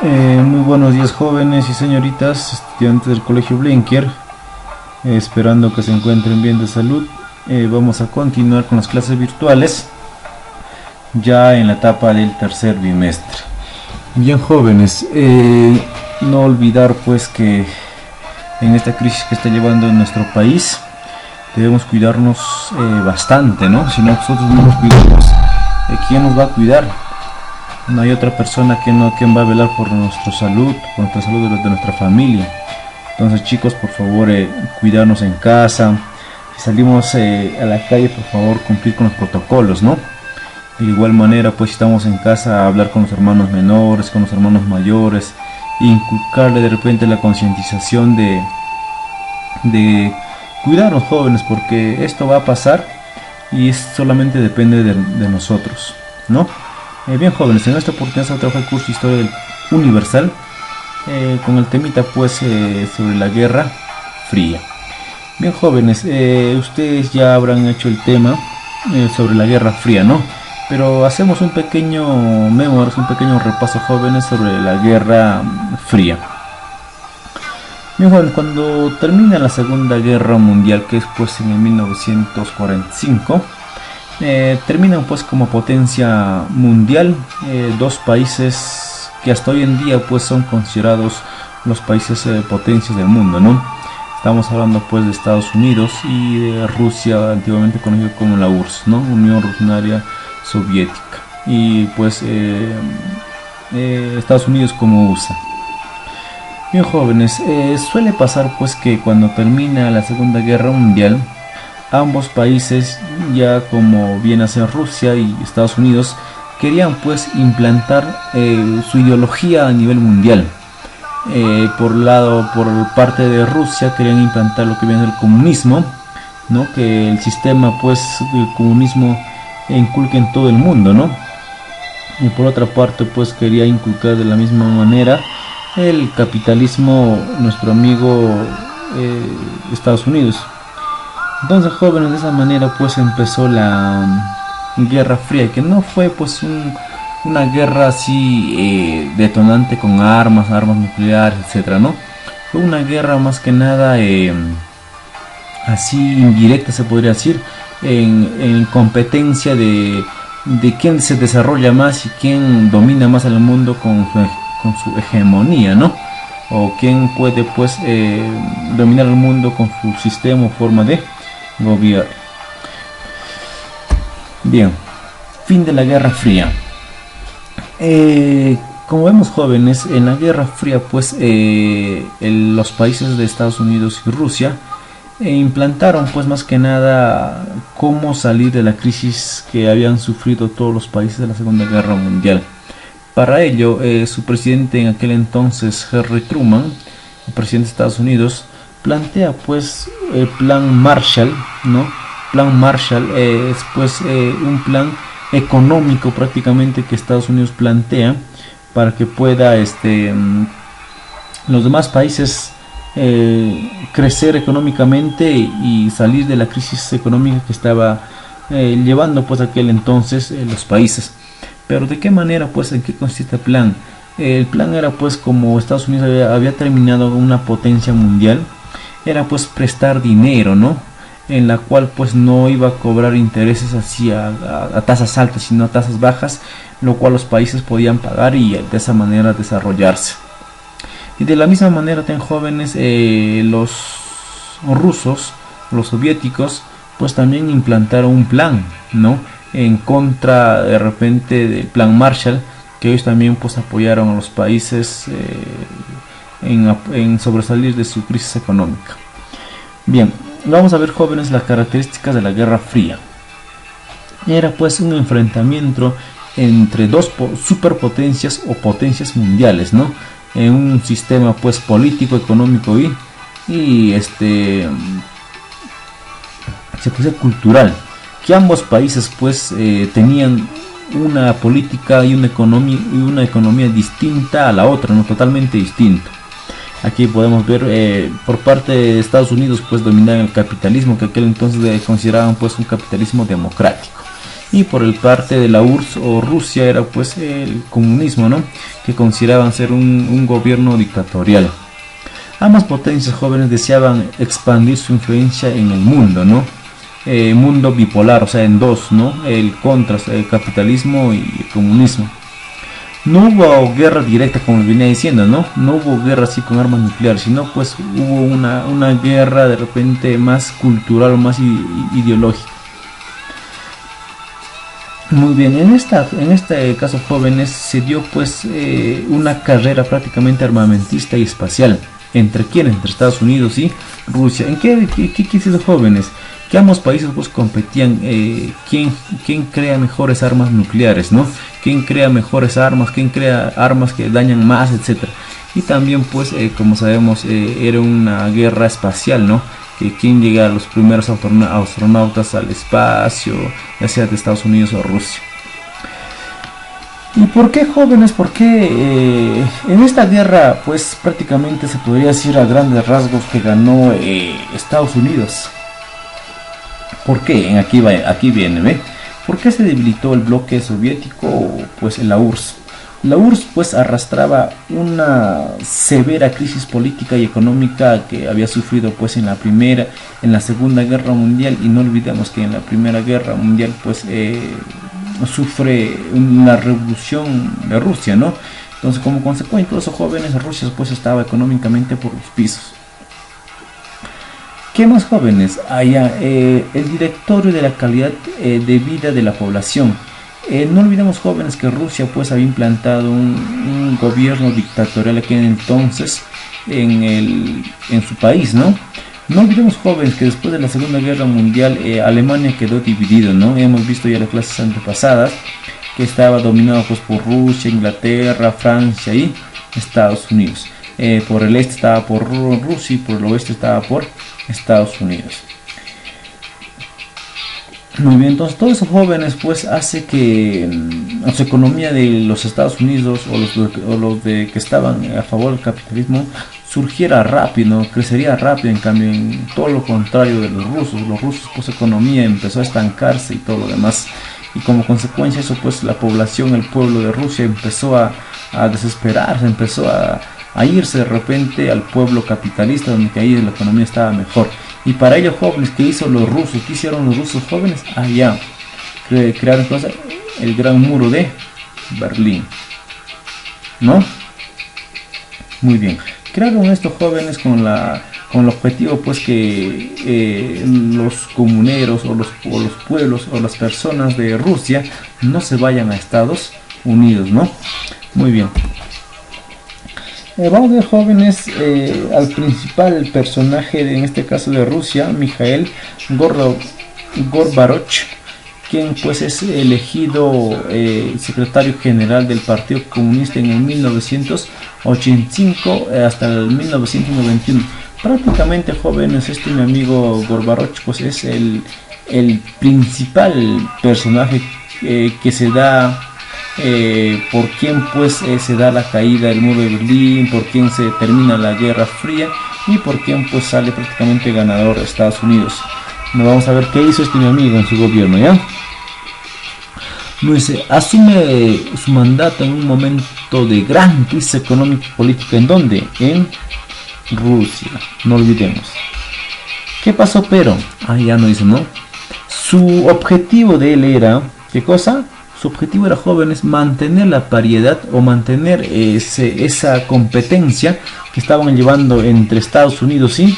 Muy buenos días, jóvenes y señoritas, estudiantes del Colegio Blinker, esperando que se encuentren bien de salud. Vamos a continuar con las clases virtuales ya en la etapa del tercer bimestre. Bien, jóvenes, no olvidar pues que en esta crisis que está llevando en nuestro país debemos cuidarnos bastante, ¿no? Si nosotros no nos cuidamos, ¿quién nos va a cuidar? No hay otra persona quien va a velar por nuestra salud de nuestra familia. Entonces, chicos, por favor, cuidarnos en casa. Si salimos a la calle, por favor, cumplir con los protocolos, ¿no? De igual manera, pues si estamos en casa, hablar con los hermanos menores, con los hermanos mayores, inculcarle de repente la concientización de cuidar a los jóvenes, porque esto va a pasar y solamente depende de nosotros, ¿no? Bien, jóvenes, en esta oportunidad se trabaja el curso de Historia Universal con el temita pues sobre la Guerra Fría. Bien, jóvenes, ustedes ya habrán hecho el tema sobre la Guerra Fría, ¿no? Pero hacemos un pequeño un pequeño repaso, jóvenes, sobre la Guerra Fría. Bien, jóvenes, cuando termina la Segunda Guerra Mundial, que es pues en el 1945, terminan pues como potencia mundial dos países que hasta hoy en día pues son considerados los países potencias del mundo, ¿no? Estamos hablando pues de Estados Unidos y de Rusia, antiguamente conocido como la URSS, ¿no? Unión Revolucionaria Soviética, y pues Estados Unidos como USA. Bien, jóvenes, suele pasar pues que cuando termina la Segunda Guerra Mundial, ambos países, ya como viene a ser Rusia y Estados Unidos, querían pues implantar su ideología a nivel mundial. Por parte de Rusia querían implantar lo que viene del comunismo, ¿no? Que el sistema pues del comunismo inculque en todo el mundo, ¿no? Y por otra parte pues quería inculcar de la misma manera el capitalismo nuestro amigo Estados Unidos. Entonces, jóvenes, de esa manera pues empezó la Guerra Fría, que no fue pues una guerra así detonante con armas nucleares, etcétera, ¿no? Fue una guerra más que nada así indirecta, se podría decir, en competencia de quién se desarrolla más y quién domina más al mundo con su hegemonía, ¿no? O quién puede pues dominar el mundo con su sistema o forma de gobierno. Bien, fin de la Guerra Fría. Como vemos, jóvenes, en la Guerra Fría pues los países de Estados Unidos y Rusia implantaron pues más que nada cómo salir de la crisis que habían sufrido todos los países de la Segunda Guerra Mundial. Para ello, su presidente en aquel entonces, Harry Truman, el presidente de Estados Unidos, plantea pues el plan Marshall, ¿no? Plan Marshall es pues un plan económico prácticamente que Estados Unidos plantea para que pueda los demás países crecer económicamente y salir de la crisis económica que estaba llevando pues aquel entonces los países. Pero ¿de qué manera pues en qué consiste el plan? El plan era pues, como Estados Unidos había terminado una potencia mundial, era pues prestar dinero, ¿no? En la cual pues no iba a cobrar intereses así a tasas altas, sino a tasas bajas, lo cual los países podían pagar y de esa manera desarrollarse. Y de la misma manera, jóvenes, los rusos, los soviéticos, pues también implantaron un plan, ¿no? En contra de repente del plan Marshall, que ellos también pues apoyaron a los países en sobresalir de su crisis económica. Bien, vamos a ver, jóvenes, las características de la Guerra Fría. Era pues un enfrentamiento entre dos superpotencias o potencias mundiales, ¿no? En un sistema pues político, económico y se puede decir cultural, que ambos países pues tenían una política y una economía distinta a la otra, no, totalmente distinto. Aquí podemos ver por parte de Estados Unidos pues dominaban el capitalismo, que aquel entonces consideraban pues un capitalismo democrático, y por el parte de la URSS o Rusia era pues el comunismo, ¿no? Que consideraban ser un gobierno dictatorial. Ambas potencias jóvenes deseaban expandir su influencia en el mundo, ¿no? Mundo bipolar, o sea, en dos, ¿no? El capitalismo y el comunismo. No hubo guerra directa, como les venía diciendo, ¿no? No hubo guerra así con armas nucleares, sino pues hubo una guerra de repente más cultural o más ideológica. Muy bien, en este caso jóvenes se dio pues una carrera prácticamente armamentista y espacial. ¿Entre quiénes? Entre Estados Unidos y Rusia. ¿En qué quisieron jóvenes? Que ambos países pues competían quién crea mejores armas nucleares, ¿no? Quién crea mejores armas, quién crea armas que dañan más, etcétera. Y también pues como sabemos era una guerra espacial, ¿no? Que quién llega a los primeros astronautas al espacio, ya sea de Estados Unidos o Rusia. ¿Y por qué jóvenes? Porque en esta guerra pues prácticamente se podría decir a grandes rasgos que ganó Estados Unidos. ¿Por qué? Aquí viene, ¿ve? ¿Por qué se debilitó el bloque soviético? Pues en la URSS. La URSS pues arrastraba una severa crisis política y económica que había sufrido pues en la Segunda Guerra Mundial, y no olvidemos que en la Primera Guerra Mundial pues sufre una revolución de Rusia, ¿no? Entonces como consecuencia de esos jóvenes, Rusia pues estaba económicamente por los pisos. ¿Qué más jóvenes? El directorio de la calidad de vida de la población. No olvidemos jóvenes que Rusia pues había implantado un gobierno dictatorial aquí entonces en su país, ¿no? No olvidemos jóvenes que después de la Segunda Guerra Mundial Alemania quedó dividido, ¿no? Hemos visto ya las clases antepasadas que estaba dominado pues por Rusia, Inglaterra, Francia y Estados Unidos. Por el este estaba por Rusia y por el oeste estaba por Estados Unidos. Muy bien, entonces todos esos jóvenes pues hace que la economía de los Estados Unidos o los que estaban a favor del capitalismo surgiera rápido, crecería rápido. En cambio, en todo lo contrario de los rusos pues su economía empezó a estancarse y todo lo demás, y como consecuencia de eso pues la población, el pueblo de Rusia empezó a desesperarse, empezó a irse de repente al pueblo capitalista, donde que ahí la economía estaba mejor. Y para ellos jóvenes, ¿qué hicieron los rusos jóvenes? Allá crearon el gran muro de Berlín, ¿no? Muy bien, crearon estos jóvenes con el objetivo pues que los comuneros o los pueblos o las personas de Rusia no se vayan a Estados Unidos, ¿no? Muy bien. Vamos a ver jóvenes al principal personaje en este caso de Rusia, Mikhail Gorbachev, quien pues es elegido secretario general del Partido Comunista en el 1985 hasta el 1991. Prácticamente jóvenes, mi amigo Gorbachev pues es el principal personaje que se da, por quien pues se da la caída del muro de Berlín, por quien se termina la Guerra Fría y por quien pues sale prácticamente ganador de Estados Unidos. Nos vamos a ver qué hizo mi amigo en su gobierno, ¿ya? Dice, asume su mandato en un momento de gran crisis económica y política. ¿En dónde? En Rusia, no olvidemos. ¿Qué pasó? Pero, ya no dice, ¿no? Su objetivo de él era, ¿qué cosa? Su objetivo era, jóvenes, mantener la paridad o mantener esa competencia que estaban llevando entre Estados Unidos y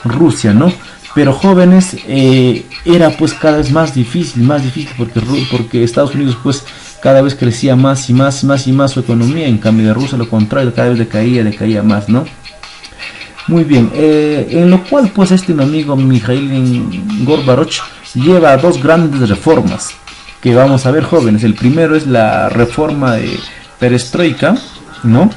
Rusia, ¿no? Pero jóvenes, era pues cada vez más difícil porque Estados Unidos pues cada vez crecía más y más su economía. En cambio de Rusia lo contrario, cada vez decaía más, ¿no? Muy bien, en lo cual pues mi amigo Mikhail Gorbachev lleva dos grandes reformas que vamos a ver, jóvenes. El primero es la reforma de Perestroika, ¿no?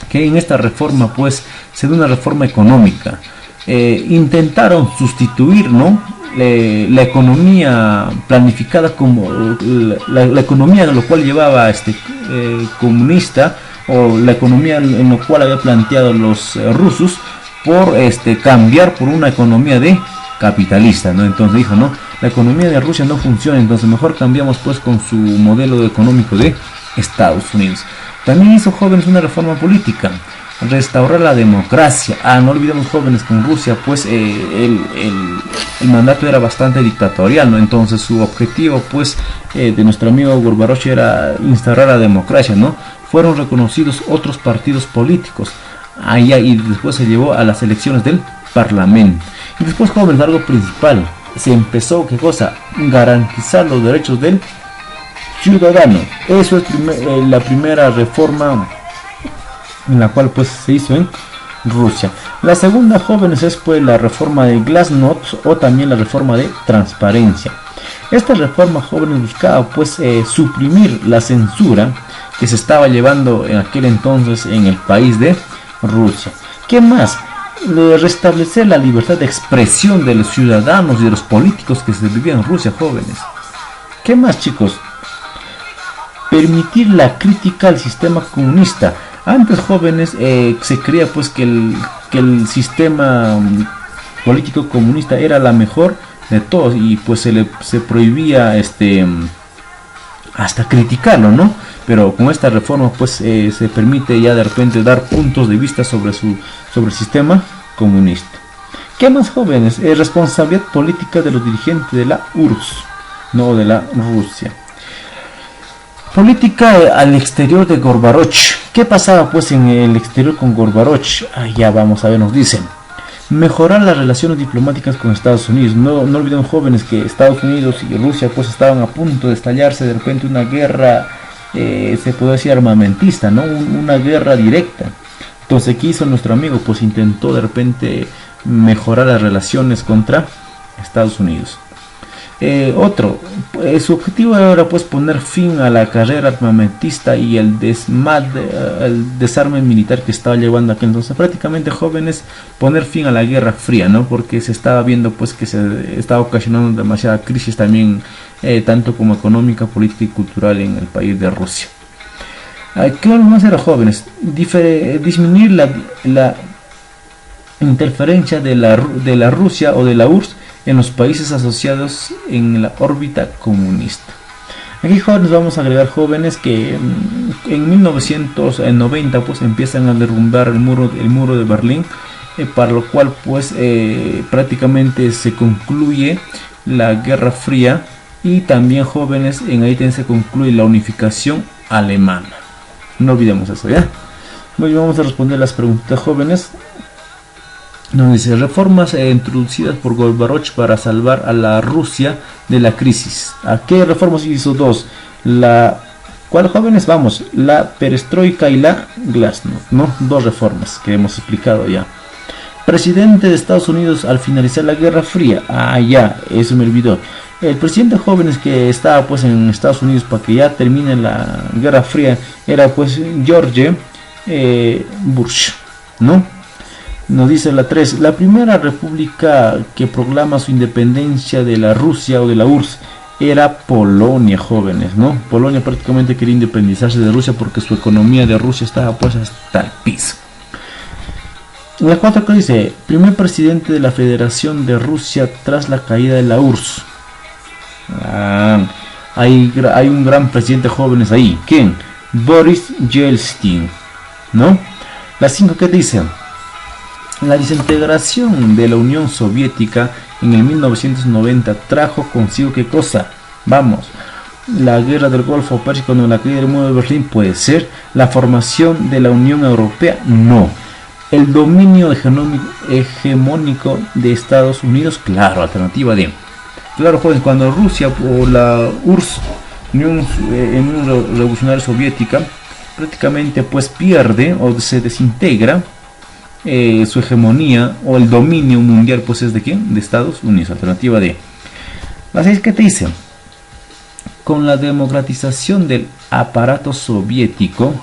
Que en esta reforma pues se da una reforma económica. Intentaron sustituir, ¿no? La economía planificada como la economía en lo cual llevaba comunista, o la economía en lo cual había planteado los rusos, por cambiar por una economía de capitalista, ¿no? Entonces dijo, ¿no? la economía de Rusia no funciona, entonces mejor cambiamos pues con su modelo económico de Estados Unidos. También hizo, jóvenes, una reforma política, restaurar la democracia. No olvidemos, jóvenes, que en Rusia pues el mandato era bastante dictatorial, ¿no? Entonces su objetivo pues de nuestro amigo Gorbachev era instaurar la democracia, ¿no? Fueron reconocidos otros partidos políticos allá y después se llevó a las elecciones del parlamento. Y después, jóvenes, algo principal, se empezó, ¿qué cosa? Garantizar los derechos del ciudadano. Eso es la primera reforma en la cual pues se hizo en Rusia. La segunda, jóvenes, es pues la reforma de Glasnost o también la reforma de transparencia. Esta reforma, jóvenes, buscaba pues suprimir la censura que se estaba llevando en aquel entonces en el país de Rusia. ¿Qué más? Restablecer la libertad de expresión de los ciudadanos y de los políticos que se vivían en Rusia, jóvenes. ¿Qué más, chicos? Permitir la crítica al sistema comunista. Antes, jóvenes, se creía pues que el sistema político comunista era la mejor de todos y pues se prohibía hasta criticarlo, ¿no? Pero con esta reforma pues se permite ya de repente dar puntos de vista sobre el sistema comunista. ¿Qué más, jóvenes? Responsabilidad política de los dirigentes de la URSS, no de la Rusia. Política al exterior de Gorbachev. ¿Qué pasaba pues en el exterior con Gorbachev? Ya vamos a ver, nos dicen. Mejorar las relaciones diplomáticas con Estados Unidos. No olviden, jóvenes, que Estados Unidos y Rusia pues estaban a punto de estallarse de repente una guerra, se puede decir armamentista, ¿no? Una guerra directa. Entonces, ¿qué hizo nuestro amigo? Pues intentó de repente mejorar las relaciones contra Estados Unidos. Su objetivo era pues poner fin a la carrera armamentista y el desarme militar que estaba llevando aquel entonces. Prácticamente, jóvenes, poner fin a la Guerra Fría, ¿no? Porque se estaba viendo pues que se estaba ocasionando demasiada crisis también, tanto como económica, política y cultural en el país de Rusia. ¿Qué más era, jóvenes? Disminuir la interferencia de la Rusia o de la URSS en los países asociados en la órbita comunista. Aquí, jóvenes, vamos a agregar, jóvenes, que en 1990 pues empiezan a derrumbar el muro de Berlín, para lo cual pues prácticamente se concluye la Guerra Fría y también, jóvenes, en ahí también se concluye la unificación alemana. No olvidemos eso, ¿ya? Muy, vamos a responder las preguntas, jóvenes. Nos dice: reformas introducidas por Gorbachev para salvar a la Rusia de la crisis. ¿A qué reformas hizo? Dos. ¿Cuál, jóvenes? Vamos, la perestroika y la glasnost, ¿no? Dos reformas que hemos explicado ya. Presidente de Estados Unidos al finalizar la Guerra Fría. Ya, eso me olvidó. El presidente, jóvenes, que estaba pues en Estados Unidos para que ya termine la Guerra Fría era pues George Bush, ¿no? Nos dice la 3, la primera república que proclama su independencia de la Rusia o de la URSS era Polonia, jóvenes, ¿no? Polonia prácticamente quería independizarse de Rusia porque su economía de Rusia estaba pues hasta el piso. La 4 que dice: primer presidente de la Federación de Rusia tras la caída de la URSS. Hay un gran presidente, jóvenes, ahí. ¿Quién? Boris Yeltsin, ¿no? La 5 que dice: la desintegración de la Unión Soviética en el 1990 trajo consigo, ¿qué cosa? Vamos, la guerra del Golfo Pérsico, no, la caída del muro de Berlín, puede ser. La formación de la Unión Europea, no. El dominio hegemónico de Estados Unidos, claro, alternativa D. Claro, jóvenes, cuando Rusia o la URSS, Unión Revolucionaria Soviética, prácticamente pues pierde o se desintegra, su hegemonía o el dominio mundial pues es de ¿quién? De Estados Unidos, alternativa D. La 6 que te dice: con la democratización del aparato soviético,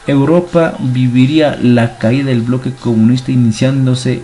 Europa viviría la caída del bloque comunista, iniciándose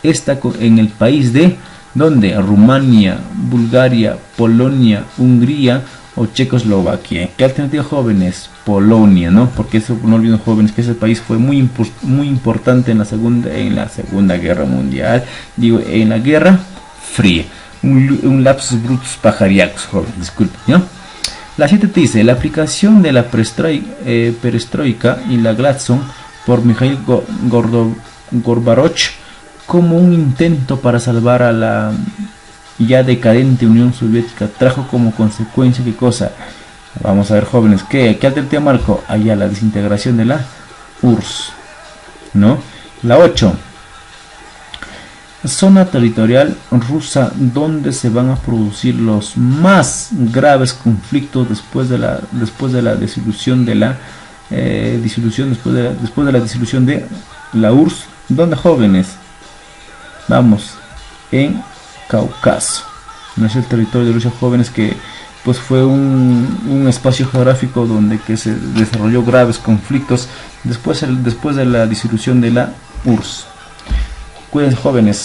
esta en el país de ¿dónde? Rumania, Bulgaria, Polonia, Hungría o Checoslovaquia. ¿Qué alternativa, jóvenes? Polonia, ¿no? Porque eso, no olviden, jóvenes, que ese país fue muy importante en la segunda guerra mundial, digo, en la Guerra Fría. un lapsus brutus pajariacos, joven, disculpe, ¿no? La 7 te dice, la aplicación de la perestroika y la Gladstone por Mikhail Gorbachev como un intento para salvar a la ya decadente Unión Soviética trajo como consecuencia, ¿qué cosa? Vamos a ver, jóvenes, ¿qué alternativa marco? Allá la desintegración de la URSS, ¿no? La 8, zona territorial rusa donde se van a producir los más graves conflictos después de la disolución de la después de la disolución de la URSS. ¿Dónde, jóvenes? Vamos, en Cáucaso. No es el territorio de Rusia, jóvenes, que pues fue un espacio geográfico donde que se desarrolló graves conflictos después de la disolución de la URSS. Cuídense, jóvenes.